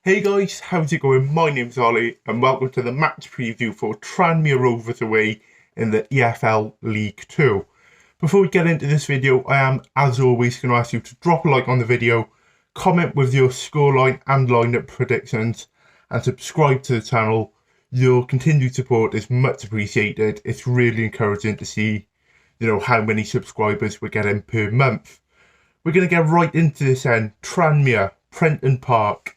Hey guys, how's it going? My name's Ollie and welcome to the match preview for Tranmere Rovers away in the EFL League 2. Before we get into this video, I am, as always, going to ask you to drop a like on the video, comment with your scoreline and lineup predictions, and subscribe to the channel. Your continued support is much appreciated. It's really encouraging to see, how many subscribers we're getting per month. We're going to get right into this then. Tranmere, Prenton Park.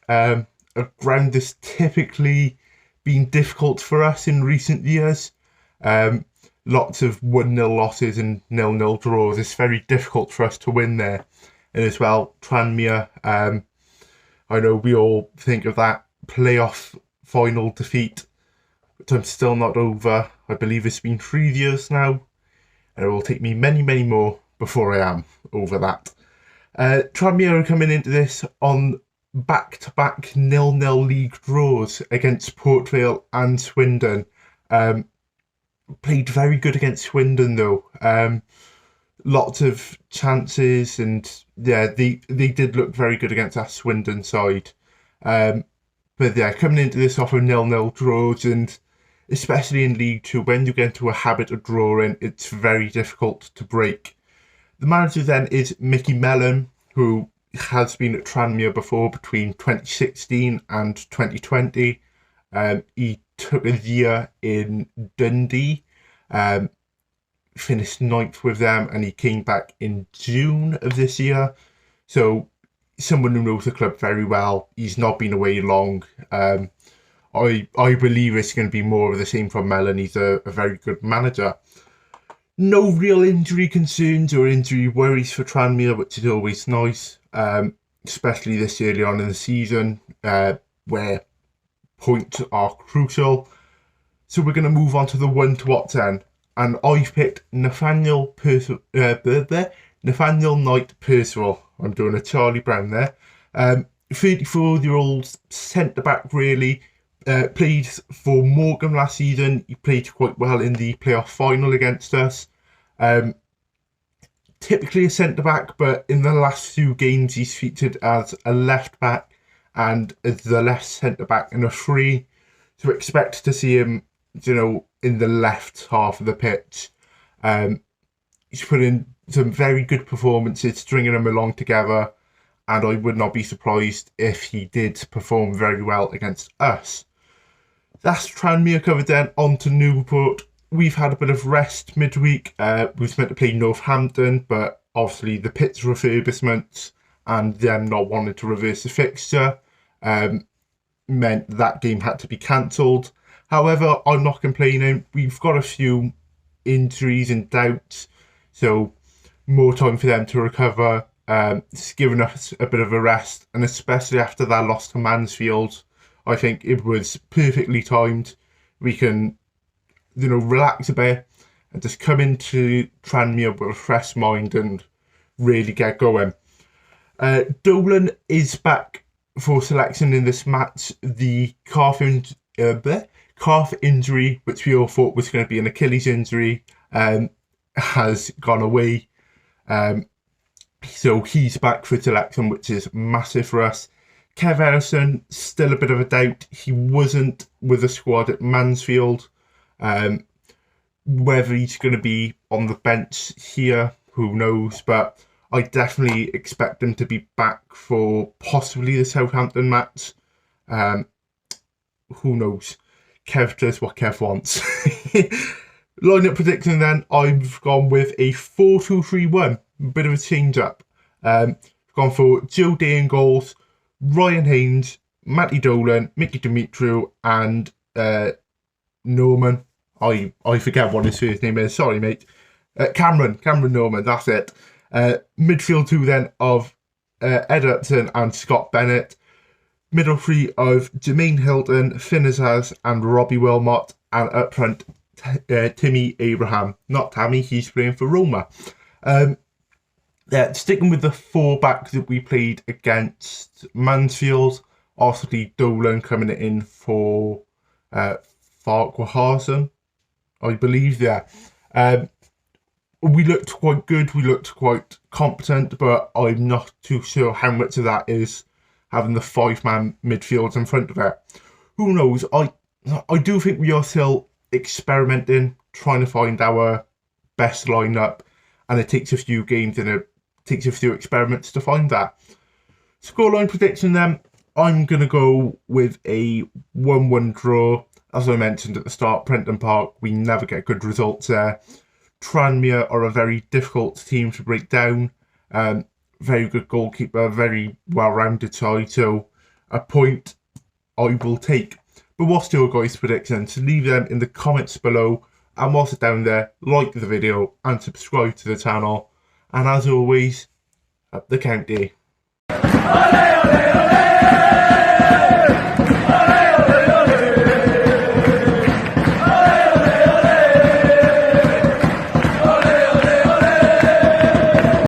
A ground that's typically been difficult for us in recent years. Lots of 1-0 losses and 0-0 draws. It's very difficult for us to win there. And as well, Tranmere, I know we all think of that playoff final defeat, but I'm still not over. I believe it's been 3 years now, and it will take me many, many more before I am over that. Tranmere are coming into this on back-to-back 0-0 league draws against Port Vale and Swindon. Played very good against Swindon though. Lots of chances, and yeah, they did look very good against that Swindon side. But yeah, coming into this off of 0-0 draws, and especially in League 2, when you get into a habit of drawing, it's very difficult to break. The manager then is Mickey Mellon, who has been at Tranmere before between 2016 and 2020. He took a year in Dundee, finished 9th with them, and he came back in June of this year. So someone who knows the club very well. He's not been away long. I believe it's going to be more of the same from Mellon. He's a very good manager. No real injury concerns or injury worries for Tranmere, which is always nice, especially this early on in the season, where points are crucial. So we're going to move on to the 1 to watch then, and I've picked Nathaniel Knight Percival. I'm doing a Charlie Brown there. 34-year-old centre-back really. Played for Morecambe last season. He played quite well in the playoff final against us. Typically a centre-back, but in the last few games he's featured as a left-back and as the left centre-back in a free. So expect to see him, in the left half of the pitch. He's put in some very good performances, stringing them along together, and I would not be surprised if he did perform very well against us. That's Tranmere covered then. On to Newport. We've had a bit of rest midweek. We was meant to play Northampton, but obviously the pitch refurbishments and them not wanting to reverse the fixture meant that game had to be cancelled. However, I'm not complaining. We've got a few injuries and doubts, so more time for them to recover. It's given us a bit of a rest, and especially after that loss to Mansfield, I think it was perfectly timed. We can, relax a bit and just come into Tranmere with a fresh mind and really get going. Dolan is back for selection in this match. The calf injury, which we all thought was going to be an Achilles injury, has gone away. So he's back for selection, which is massive for us. Kev Ellison, still a bit of a doubt. He wasn't with the squad at Mansfield. Whether he's going to be on the bench here, who knows? But I definitely expect him to be back for possibly the Southampton match. Who knows? Kev does what Kev wants. Lineup prediction then, I've gone with a 4-2-3-1. Bit of a change up. I've gone for Joe Day in goals, Ryan Haynes, Matty Dolan, Mickey Dimitriou, and Norman. I forget what his first name is. Sorry, mate. Cameron Norman. That's it. Midfield 2 then of Ed Upton and Scott Bennett. Middle 3 of Jermaine Hilton, Finn Azaz, and Robbie Wilmot, and up front Timmy Abraham. Not Tammy. He's playing for Roma. Sticking with the 4-back that we played against Mansfield, obviously Dolan coming in for Farquharson, I believe. We looked quite good, we looked quite competent, but I'm not too sure how much of that is having the 5-man midfield in front of it. Who knows? I do think we are still experimenting, trying to find our best lineup, and it takes a few games and it takes a few experiments to find that. Scoreline prediction then, I'm going to go with a 1-1 draw. As I mentioned at the start, Prenton Park, we never get good results there. Tranmere are a very difficult team to break down. Very good goalkeeper, very well-rounded side, so a point I will take. But what's your guys' predictions? Leave them in the comments below, and whilst it's down there, like the video and subscribe to the channel. And as always, up the county. Ollie, Ollie!